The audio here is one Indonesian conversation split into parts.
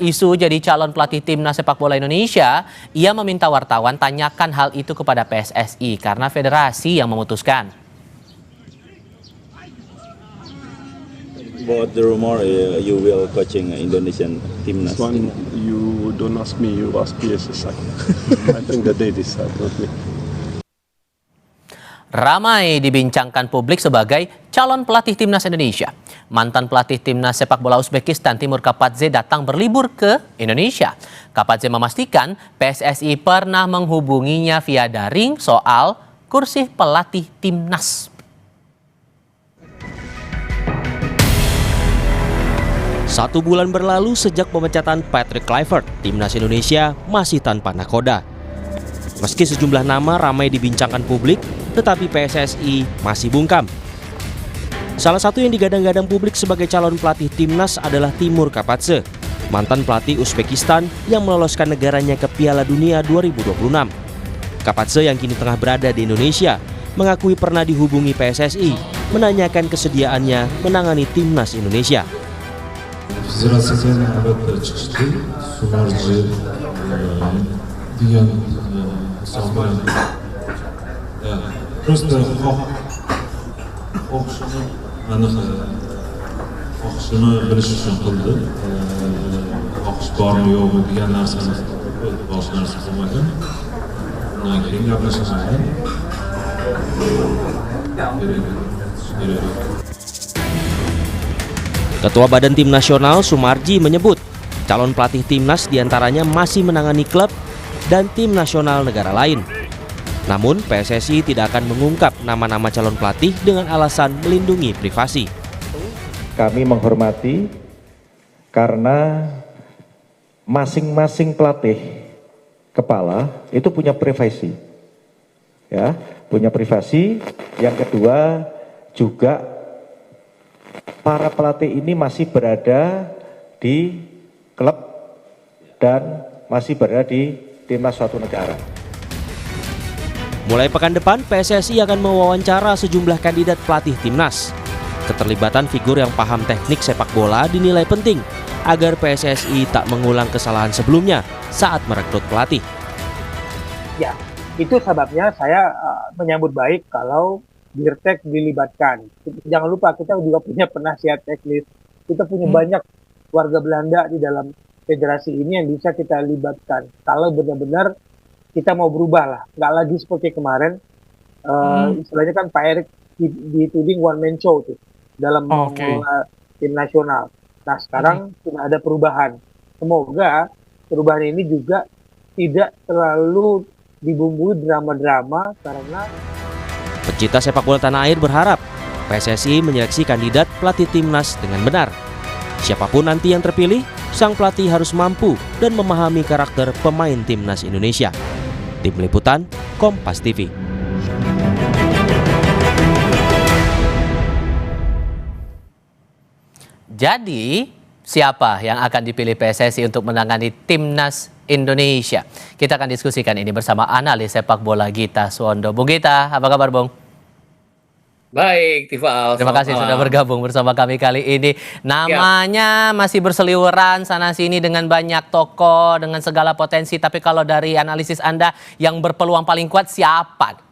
Isu jadi calon pelatih timnas sepak bola Indonesia, ia meminta wartawan tanyakan hal itu kepada PSSI karena federasi yang memutuskan. About the rumor, you will coaching Indonesian timnas. This one you don't ask me, you ask PSSI. I think that they decide, not me. Ramai dibincangkan publik sebagai calon pelatih timnas Indonesia. Mantan pelatih timnas sepak bola Uzbekistan Timur Kapadze datang berlibur ke Indonesia. Kapadze memastikan PSSI pernah menghubunginya via daring soal kursi pelatih timnas. Satu bulan berlalu sejak pemecatan Patrick Kluivert, timnas Indonesia masih tanpa nakoda. Meski sejumlah nama ramai dibincangkan publik, tetapi PSSI masih bungkam. Salah satu yang digadang-gadang publik sebagai calon pelatih timnas adalah Timur Kapadze, mantan pelatih Uzbekistan yang meloloskan negaranya ke Piala Dunia 2026. Kapadze yang kini tengah berada di Indonesia mengakui pernah dihubungi PSSI menanyakan kesediaannya menangani timnas Indonesia. Federasya'dan albatta chiqishdi, Sumarji degan so'zlar. Просто xohishini bilish uchun qildi. Xohish bormi yo'qmi degan narsani boshqa narsa qilmagan. Undan keyin gaplashaman. Ketua Badan Tim Nasional Sumarji menyebut calon pelatih timnas diantaranya masih menangani klub dan tim nasional negara lain. Namun PSSI tidak akan mengungkap nama-nama calon pelatih dengan alasan melindungi privasi. Kami menghormati karena masing-masing pelatih kepala itu punya privasi. Ya, punya privasi. Yang kedua juga para pelatih ini masih berada di klub dan masih berada di timnas suatu negara. Mulai pekan depan, PSSI akan mewawancara sejumlah kandidat pelatih timnas. Keterlibatan figur yang paham teknik sepak bola dinilai penting agar PSSI tak mengulang kesalahan sebelumnya saat merekrut pelatih. Ya, itu sebabnya saya menyambut baik kalau Dirtek dilibatkan. Jangan lupa kita juga punya penasihat teknis. Kita punya banyak warga Belanda di dalam federasi ini yang bisa kita libatkan. Kalau benar-benar kita mau berubah lah, nggak lagi seperti kemarin. Istilahnya kan Pak Erik dituding one man show tuh dalam mengelola tim nasional. Nah sekarang sudah ada perubahan. Semoga perubahan ini juga tidak terlalu dibumbui drama-drama karena Pecinta sepak bola tanah air berharap PSSI menyeleksi kandidat pelatih timnas dengan benar. Siapapun nanti yang terpilih, sang pelatih harus mampu dan memahami karakter pemain timnas Indonesia. Tim Liputan, Kompas TV. Jadi, siapa yang akan dipilih PSSI untuk menangani timnas Indonesia? Kita akan diskusikan ini bersama analis sepak bola Gita Suwondo. Bung Gita, apa kabar Bung? Baik, Tifal. Terima kasih sudah bergabung bersama kami kali ini. Namanya masih berseliweran sana-sini dengan banyak tokoh, dengan segala potensi. Tapi kalau dari analisis Anda yang berpeluang paling kuat siapa?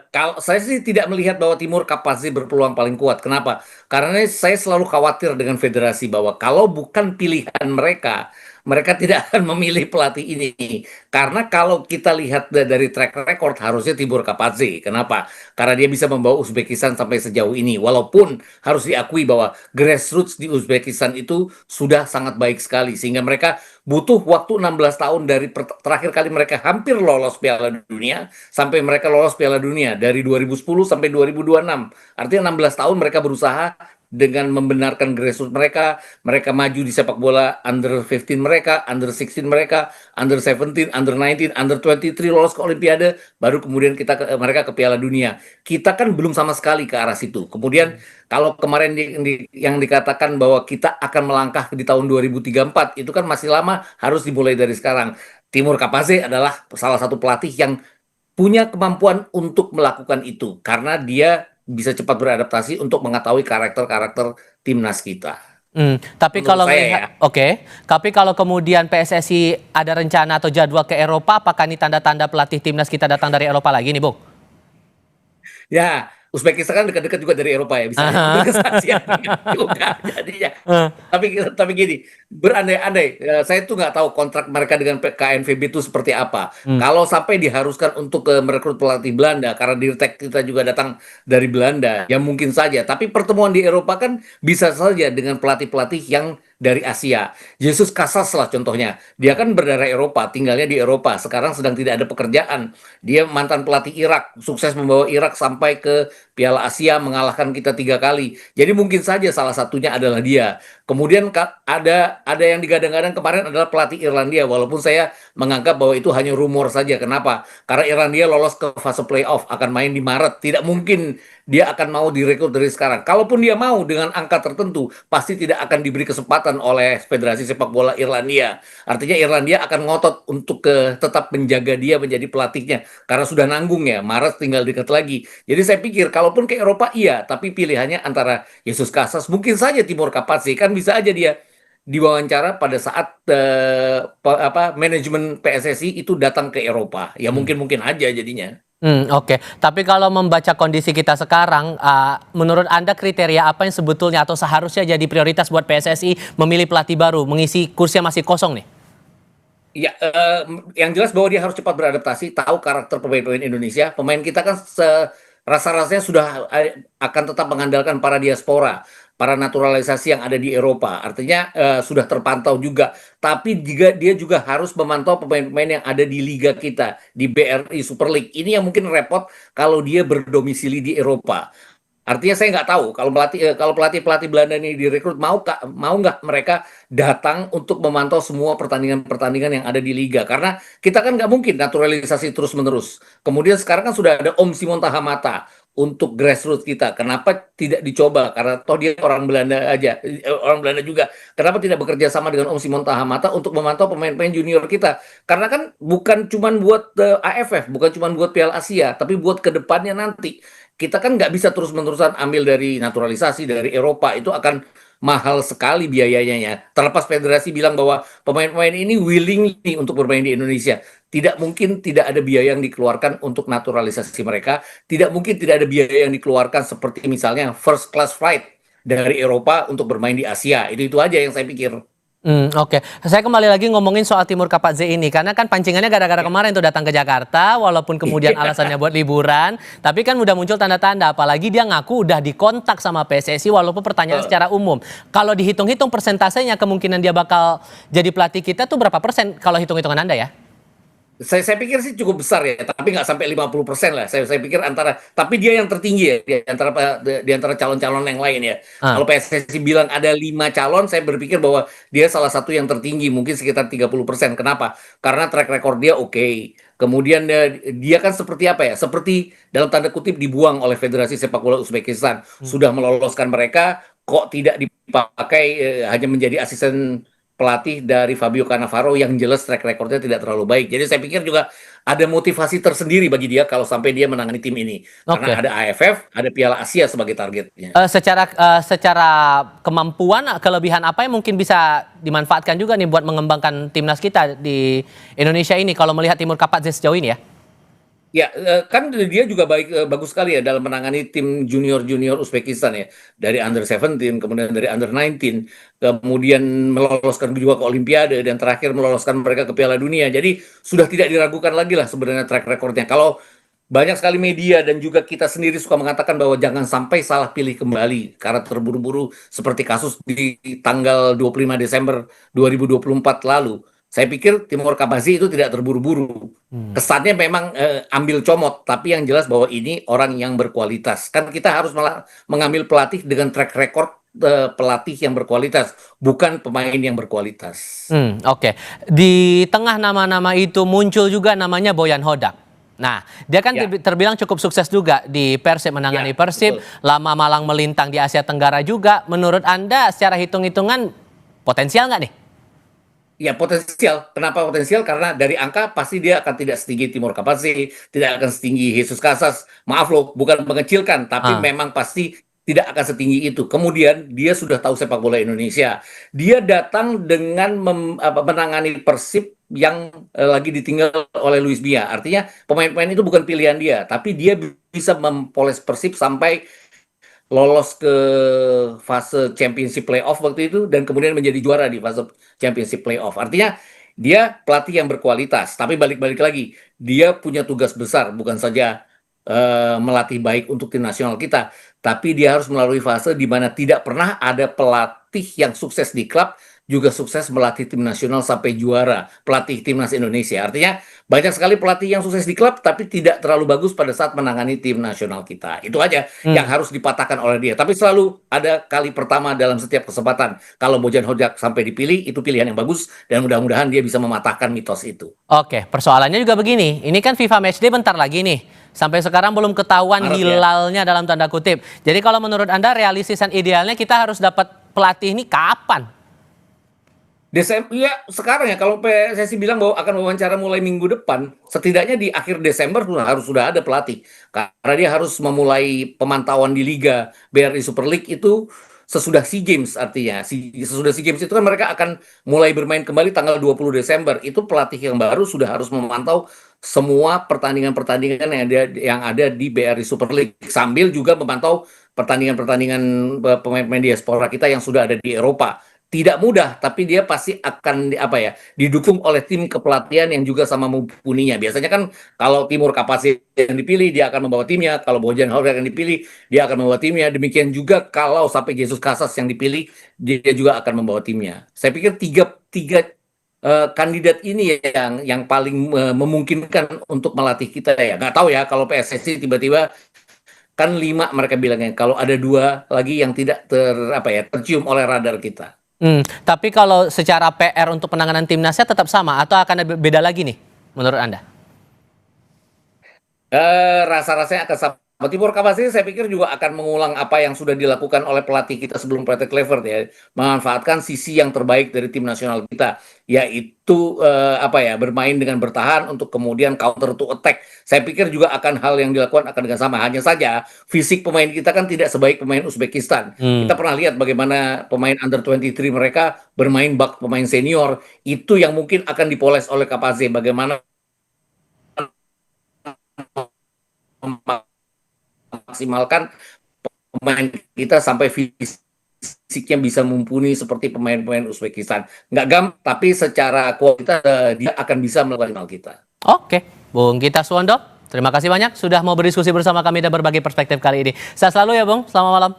Kalau saya sih tidak melihat bahwa Timur Kapadze berpeluang paling kuat. Kenapa? Karena saya selalu khawatir dengan federasi bahwa kalau bukan pilihan mereka, mereka tidak akan memilih pelatih ini. Karena kalau kita lihat dari track record harusnya Timur Kapadze. Kenapa? Karena dia bisa membawa Uzbekistan sampai sejauh ini. Walaupun harus diakui bahwa grassroots di Uzbekistan itu sudah sangat baik sekali. Sehingga mereka butuh waktu 16 tahun dari terakhir kali mereka hampir lolos Piala Dunia sampai mereka lolos Piala Dunia dari 2010 sampai 2026. Artinya 16 tahun mereka berusaha dengan membenarkan grassroots mereka maju di sepak bola under 15 mereka, under 16 mereka, under 17, under 19, under 23 lolos ke Olimpiade, baru kemudian mereka ke Piala Dunia. Kita kan belum sama sekali ke arah situ. Kemudian kalau kemarin yang dikatakan bahwa kita akan melangkah di tahun 2034, itu kan masih lama, harus dimulai dari sekarang. Timur Kapadze adalah salah satu pelatih yang punya kemampuan untuk melakukan itu, karena dia bisa cepat beradaptasi untuk mengetahui karakter-karakter timnas kita. Tapi Menurut kalau saya melihat, ya. oke, tapi kalau kemudian PSSI ada rencana atau jadwal ke Eropa, apakah ini tanda-tanda pelatih timnas kita datang dari Eropa lagi nih, Bung? Ya, Uzbekistan kan dekat-dekat juga dari Eropa ya, bisa Aha. investasi juga jadinya. Eh, Tapi gini, berandai-andai, saya tuh nggak tahu kontrak mereka dengan KNVB itu seperti apa. hmm. Kalau sampai diharuskan untuk merekrut pelatih Belanda, karena Dirtek kita juga datang dari Belanda, ya mungkin saja. Tapi pertemuan di Eropa kan bisa saja dengan pelatih-pelatih yang dari Asia. Jesus Casas lah contohnya. Dia kan berdarah Eropa, tinggalnya di Eropa. Sekarang sedang tidak ada pekerjaan. Dia mantan pelatih Irak, sukses membawa Irak sampai ke Piala Asia, mengalahkan kita 3 kali. Jadi mungkin saja salah satunya adalah dia. Kemudian ada yang digadang-gadang kemarin adalah pelatih Irlandia, walaupun saya menganggap bahwa itu hanya rumor saja. Kenapa? Karena Irlandia lolos ke fase playoff, akan main di Maret. Tidak mungkin dia akan mau direkrut dari sekarang. Kalaupun dia mau dengan angka tertentu, pasti tidak akan diberi kesempatan oleh Federasi Sepak Bola Irlandia. Artinya Irlandia akan ngotot untuk tetap menjaga dia menjadi pelatihnya, karena sudah nanggung ya, Maret tinggal dekat lagi. Jadi saya pikir kalaupun ke Eropa iya, tapi pilihannya antara Jesus Casas, mungkin saja Timur Kapatsi, kan bisa aja dia diwawancara pada saat manajemen PSSI itu datang ke Eropa. Ya mungkin aja jadinya. Oke. Tapi kalau membaca kondisi kita sekarang, menurut Anda kriteria apa yang sebetulnya atau seharusnya jadi prioritas buat PSSI memilih pelatih baru, mengisi kursi yang masih kosong nih? Ya, yang jelas bahwa dia harus cepat beradaptasi, tahu karakter pemain-pemain Indonesia. Pemain kita kan rasa-rasanya sudah akan tetap mengandalkan para diaspora, para naturalisasi yang ada di Eropa. Artinya sudah terpantau juga. Tapi juga dia juga harus memantau pemain-pemain yang ada di liga kita, di BRI Super League. Ini yang mungkin repot kalau dia berdomisili di Eropa. Artinya saya nggak tahu kalau pelatih Belanda ini direkrut mau nggak mereka datang untuk memantau semua pertandingan-pertandingan yang ada di liga, karena kita kan nggak mungkin naturalisasi terus-menerus. Kemudian sekarang kan sudah ada Om Simon Tahamata untuk grassroots kita. Kenapa tidak dicoba? Karena toh dia orang Belanda aja, orang Belanda juga. Kenapa tidak bekerja sama dengan Om Simon Tahamata untuk memantau pemain-pemain junior kita? Karena kan bukan cuma buat AFF, bukan cuma buat Piala Asia, tapi buat kedepannya nanti. Kita kan nggak bisa terus-menerusan ambil dari naturalisasi dari Eropa, itu akan mahal sekali biayanya ya. Terlepas federasi bilang bahwa pemain-pemain ini willing untuk bermain di Indonesia, tidak mungkin tidak ada biaya yang dikeluarkan untuk naturalisasi mereka, tidak mungkin tidak ada biaya yang dikeluarkan seperti misalnya first class flight dari Eropa untuk bermain di Asia. Itu aja yang saya pikir. Oke. Saya kembali lagi ngomongin soal Timur Kapatze ini, karena kan pancingannya gara-gara kemarin tuh datang ke Jakarta, walaupun kemudian alasannya buat liburan, tapi kan udah muncul tanda-tanda, apalagi dia ngaku udah dikontak sama PSSI walaupun pertanyaan secara umum. Kalau dihitung-hitung persentasenya kemungkinan dia bakal jadi pelatih kita tuh berapa persen kalau hitung-hitungan Anda ya? Saya pikir sih cukup besar ya, tapi nggak sampai 50% lah. Saya pikir tapi dia yang tertinggi ya, di antara calon-calon yang lain ya. Kalau PSSI bilang ada 5 calon, saya berpikir bahwa dia salah satu yang tertinggi, mungkin sekitar 30%. Kenapa? Karena track record dia oke. Kemudian dia kan seperti apa ya? Seperti dalam tanda kutip dibuang oleh Federasi Sepak Bola Uzbekistan. Sudah meloloskan mereka, kok tidak dipakai, hanya menjadi asisten pelatih dari Fabio Cannavaro yang jelas track recordnya tidak terlalu baik. Jadi saya pikir juga ada motivasi tersendiri bagi dia kalau sampai dia menangani tim ini. Karena ada AFF, ada Piala Asia sebagai targetnya. Secara kemampuan, kelebihan apa yang mungkin bisa dimanfaatkan juga nih buat mengembangkan timnas kita di Indonesia ini kalau melihat Timur Kapatze sejauh ini ya? Ya, kan dia juga bagus sekali ya dalam menangani tim junior-junior Uzbekistan ya. Dari under 17, kemudian dari under 19, kemudian meloloskan juga ke Olimpiade, dan terakhir meloloskan mereka ke Piala Dunia. Jadi sudah tidak diragukan lagi lah sebenarnya track recordnya. Kalau banyak sekali media dan juga kita sendiri suka mengatakan bahwa jangan sampai salah pilih kembali karena terburu-buru seperti kasus di tanggal 25 Desember 2024 lalu. Saya pikir Timur Kapatze itu tidak terburu-buru. Kesannya memang ambil comot, tapi yang jelas bahwa ini orang yang berkualitas. Kan kita harus mengambil pelatih dengan track record pelatih yang berkualitas, bukan pemain yang berkualitas. Oke. Di tengah nama-nama itu muncul juga namanya Boyan Hodak. Nah, dia kan terbilang cukup sukses juga di Persib, menangani Persib, lama malang melintang di Asia Tenggara juga. Menurut Anda secara hitung-hitungan potensial nggak nih? Ya, potensial. Kenapa potensial? Karena dari angka pasti dia akan tidak setinggi Timur Kapatze, tidak akan setinggi Jesus Casas. Maaf loh, bukan mengecilkan, tapi memang pasti tidak akan setinggi itu. Kemudian dia sudah tahu sepak bola Indonesia. Dia datang dengan menangani Persib yang lagi ditinggal oleh Luis Mia. Artinya pemain-pemain itu bukan pilihan dia, tapi dia bisa mempoles Persib sampai lolos ke fase Championship Playoff waktu itu dan kemudian menjadi juara di fase Championship Playoff. Artinya dia pelatih yang berkualitas, tapi balik-balik lagi, dia punya tugas besar, bukan saja melatih baik untuk tim nasional kita, tapi dia harus melalui fase di mana tidak pernah ada pelatih yang sukses di klub juga sukses melatih tim nasional sampai juara, pelatih timnas Indonesia. Artinya banyak sekali pelatih yang sukses di klub tapi tidak terlalu bagus pada saat menangani tim nasional kita. Itu aja yang harus dipatahkan oleh dia. Tapi selalu ada kali pertama dalam setiap kesempatan. Kalau Bojan Hodziak sampai dipilih, itu pilihan yang bagus dan mudah-mudahan dia bisa mematahkan mitos itu. Oke, persoalannya juga begini. Ini kan FIFA Matchday bentar lagi nih. Sampai sekarang belum ketahuan Maret, hilalnya dalam tanda kutip. Jadi kalau menurut Anda realistisan idealnya kita harus dapat pelatih ini kapan? Desember, ya sekarang ya, kalau PSSI bilang bahwa akan wawancara mulai minggu depan, setidaknya di akhir Desember sudah ada pelatih. Karena dia harus memulai pemantauan di Liga BRI Super League itu sesudah SEA Games, artinya sesudah SEA Games itu kan mereka akan mulai bermain kembali tanggal 20 Desember. Itu pelatih yang baru sudah harus memantau semua pertandingan-pertandingan yang ada di BRI Super League, sambil juga memantau pertandingan-pertandingan pemain-pemain diaspora kita yang sudah ada di Eropa. Tidak mudah, tapi dia pasti akan didukung oleh tim kepelatihan yang juga sama mumpuninya. Biasanya kan kalau Timur Kapase yang dipilih, dia akan membawa timnya. Kalau Bojan Hodziak yang dipilih, dia akan membawa timnya. Demikian juga kalau sampai Jesus Casas yang dipilih, dia juga akan membawa timnya. Saya pikir tiga kandidat ini yang paling memungkinkan untuk melatih kita ya. Nggak tahu ya kalau PSSI tiba-tiba kan 5 mereka bilangnya. Kalau ada 2 lagi yang tidak tercium oleh radar kita. Tapi kalau secara PR untuk penanganan timnasnya tetap sama atau akan ada beda lagi nih menurut Anda? Rasa-rasanya akan sama. Timur Kapase saya pikir juga akan mengulang apa yang sudah dilakukan oleh pelatih kita sebelum Patrick Kluivert ya, memanfaatkan sisi yang terbaik dari tim nasional kita, yaitu bermain dengan bertahan untuk kemudian counter to attack. Saya pikir juga akan hal yang dilakukan akan dengan sama. Hanya saja fisik pemain kita kan tidak sebaik pemain Uzbekistan. Kita pernah lihat bagaimana pemain under 23 mereka bermain bak pemain senior. Itu yang mungkin akan dipoles oleh Kapase, bagaimana maksimalkan pemain kita sampai fisiknya bisa mumpuni seperti pemain-pemain Uzbekistan. Nggak gampang, tapi secara kualitas dia akan bisa melawan final kita. Oke, Bung Gita Suwondo, terima kasih banyak sudah mau berdiskusi bersama kami dan berbagi perspektif kali ini. Sehat selalu ya Bung, selamat malam.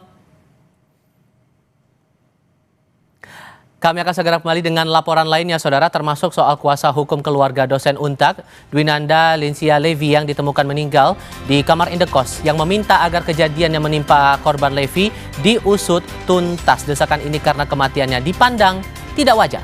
Kami akan segera kembali dengan laporan lainnya, saudara, termasuk soal kuasa hukum keluarga dosen Untak, Dwinanda Linsia Levi yang ditemukan meninggal di kamar indekos, yang meminta agar kejadian yang menimpa korban Levi diusut tuntas. Desakan ini karena kematiannya dipandang tidak wajar.